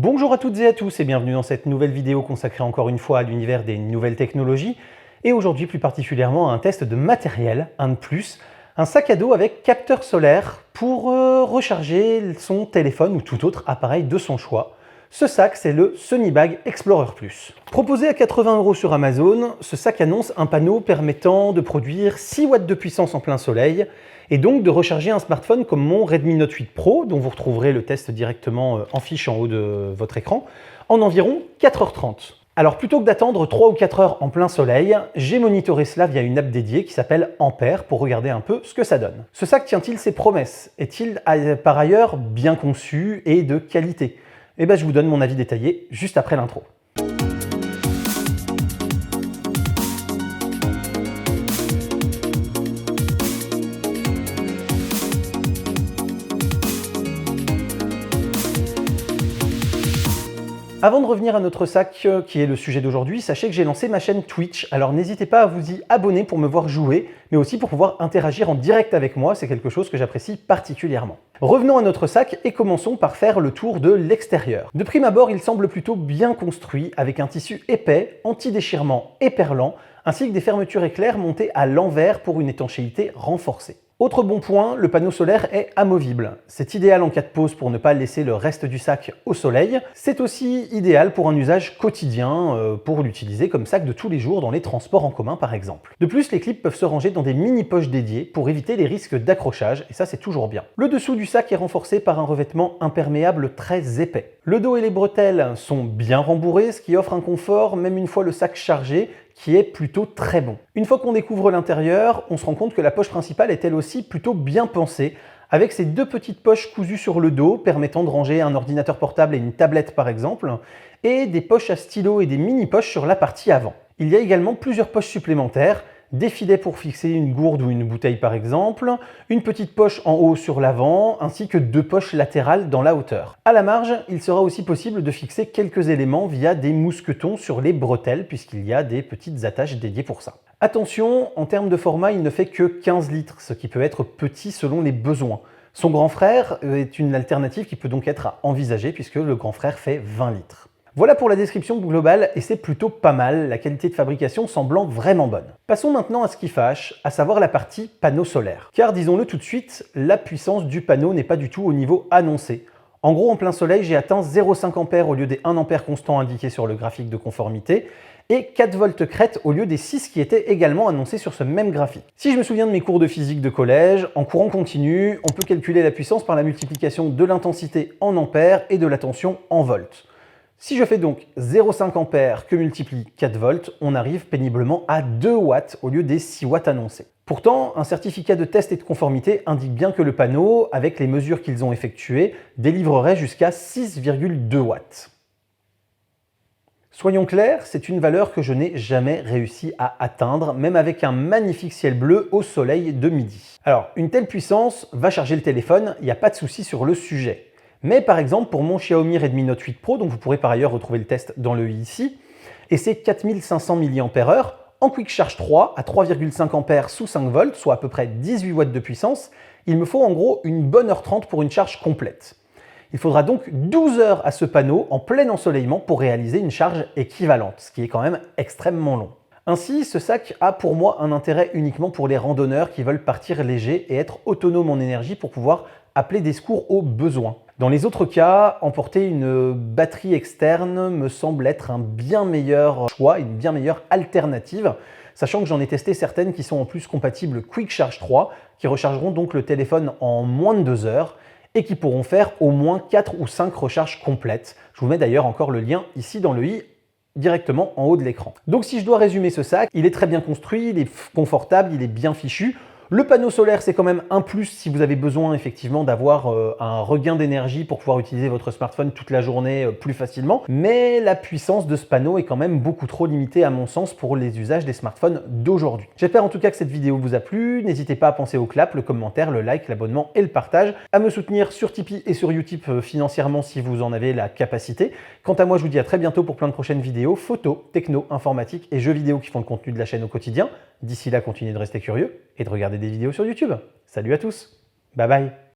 Bonjour à toutes et à tous et bienvenue dans cette nouvelle vidéo consacrée encore une fois à l'univers des nouvelles technologies et aujourd'hui plus particulièrement à un test de matériel, un de plus, un sac à dos avec capteur solaire pour recharger son téléphone ou tout autre appareil de son choix. Ce sac, c'est le Sonibag Explorer Plus. Proposé à 80 € sur Amazon, ce sac annonce un panneau permettant de produire 6 watts de puissance en plein soleil et donc de recharger un smartphone comme mon Redmi Note 8 Pro, dont vous retrouverez le test directement en fiche en haut de votre écran, en environ 4h30. Alors plutôt que d'attendre 3 ou 4 heures en plein soleil, j'ai monitoré cela via une app dédiée qui s'appelle Ampère pour regarder un peu ce que ça donne. Ce sac tient-il ses promesses? Est-il par ailleurs bien conçu et de qualité? Eh bien je vous donne mon avis détaillé juste après l'intro. Avant de revenir à notre sac qui est le sujet d'aujourd'hui, sachez que j'ai lancé ma chaîne Twitch, alors n'hésitez pas à vous y abonner pour me voir jouer, mais aussi pour pouvoir interagir en direct avec moi, c'est quelque chose que j'apprécie particulièrement. Revenons à notre sac et commençons par faire le tour de l'extérieur. De prime abord, il semble plutôt bien construit, avec un tissu épais, anti-déchirement et perlant, ainsi que des fermetures éclairs montées à l'envers pour une étanchéité renforcée. Autre bon point, le panneau solaire est amovible. C'est idéal en cas de pause pour ne pas laisser le reste du sac au soleil. C'est aussi idéal pour un usage quotidien, pour l'utiliser comme sac de tous les jours dans les transports en commun par exemple. De plus, les clips peuvent se ranger dans des mini-poches dédiées pour éviter les risques d'accrochage, et ça c'est toujours bien. Le dessous du sac est renforcé par un revêtement imperméable très épais. Le dos et les bretelles sont bien rembourrés, ce qui offre un confort même une fois le sac chargé, qui est plutôt très bon. Une fois qu'on découvre l'intérieur, on se rend compte que la poche principale est elle aussi plutôt bien pensée, avec ces deux petites poches cousues sur le dos permettant de ranger un ordinateur portable et une tablette par exemple, et des poches à stylo et des mini-poches sur la partie avant. Il y a également plusieurs poches supplémentaires, des filets pour fixer une gourde ou une bouteille par exemple, une petite poche en haut sur l'avant, ainsi que deux poches latérales dans la hauteur. À la marge, il sera aussi possible de fixer quelques éléments via des mousquetons sur les bretelles, puisqu'il y a des petites attaches dédiées pour ça. Attention, en termes de format, il ne fait que 15 litres, ce qui peut être petit selon les besoins. Son grand frère est une alternative qui peut donc être à envisager, puisque le grand frère fait 20 litres. Voilà pour la description globale et c'est plutôt pas mal, la qualité de fabrication semblant vraiment bonne. Passons maintenant à ce qui fâche, à savoir la partie panneau solaire. Car disons-le tout de suite, la puissance du panneau n'est pas du tout au niveau annoncé. En gros, en plein soleil, j'ai atteint 0,5 A au lieu des 1 A constant indiqués sur le graphique de conformité et 4 volts crête au lieu des 6 qui étaient également annoncés sur ce même graphique. Si je me souviens de mes cours de physique de collège, en courant continu, on peut calculer la puissance par la multiplication de l'intensité en ampères et de la tension en volts. Si je fais donc 0,5 A que multiplie 4 volts, on arrive péniblement à 2 watts au lieu des 6 watts annoncés. Pourtant, un certificat de test et de conformité indique bien que le panneau, avec les mesures qu'ils ont effectuées, délivrerait jusqu'à 6,2 watts. Soyons clairs, c'est une valeur que je n'ai jamais réussi à atteindre, même avec un magnifique ciel bleu au soleil de midi. Alors, une telle puissance va charger le téléphone, il n'y a pas de souci sur le sujet. Mais par exemple, pour mon Xiaomi Redmi Note 8 Pro, dont vous pourrez par ailleurs retrouver le test dans le i ici, et c'est 4500 mAh, en Quick Charge 3 à 3,5 A sous 5 volts, soit à peu près 18 watts de puissance, il me faut en gros une bonne heure 30 pour une charge complète. Il faudra donc 12 heures à ce panneau en plein ensoleillement pour réaliser une charge équivalente, ce qui est quand même extrêmement long. Ainsi, ce sac a pour moi un intérêt uniquement pour les randonneurs qui veulent partir léger et être autonomes en énergie pour pouvoir appeler des secours au besoin. Dans les autres cas, emporter une batterie externe me semble être un bien meilleur choix, une bien meilleure alternative, sachant que j'en ai testé certaines qui sont en plus compatibles Quick Charge 3, qui rechargeront donc le téléphone en moins de 2 heures et qui pourront faire au moins 4 ou 5 recharges complètes. Je vous mets d'ailleurs encore le lien ici dans le i, directement en haut de l'écran. Donc si je dois résumer ce sac, il est très bien construit, il est confortable, il est bien fichu. Le panneau solaire, c'est quand même un plus si vous avez besoin effectivement d'avoir un regain d'énergie pour pouvoir utiliser votre smartphone toute la journée plus facilement. Mais la puissance de ce panneau est quand même beaucoup trop limitée à mon sens pour les usages des smartphones d'aujourd'hui. J'espère en tout cas que cette vidéo vous a plu. N'hésitez pas à penser au clap, le commentaire, le like, l'abonnement et le partage. À me soutenir sur Tipeee et sur Utip financièrement si vous en avez la capacité. Quant à moi, je vous dis à très bientôt pour plein de prochaines vidéos, photos, techno, informatique et jeux vidéo qui font le contenu de la chaîne au quotidien. D'ici là, continuez de rester curieux et de regarder des vidéos sur YouTube. Salut à tous, bye bye.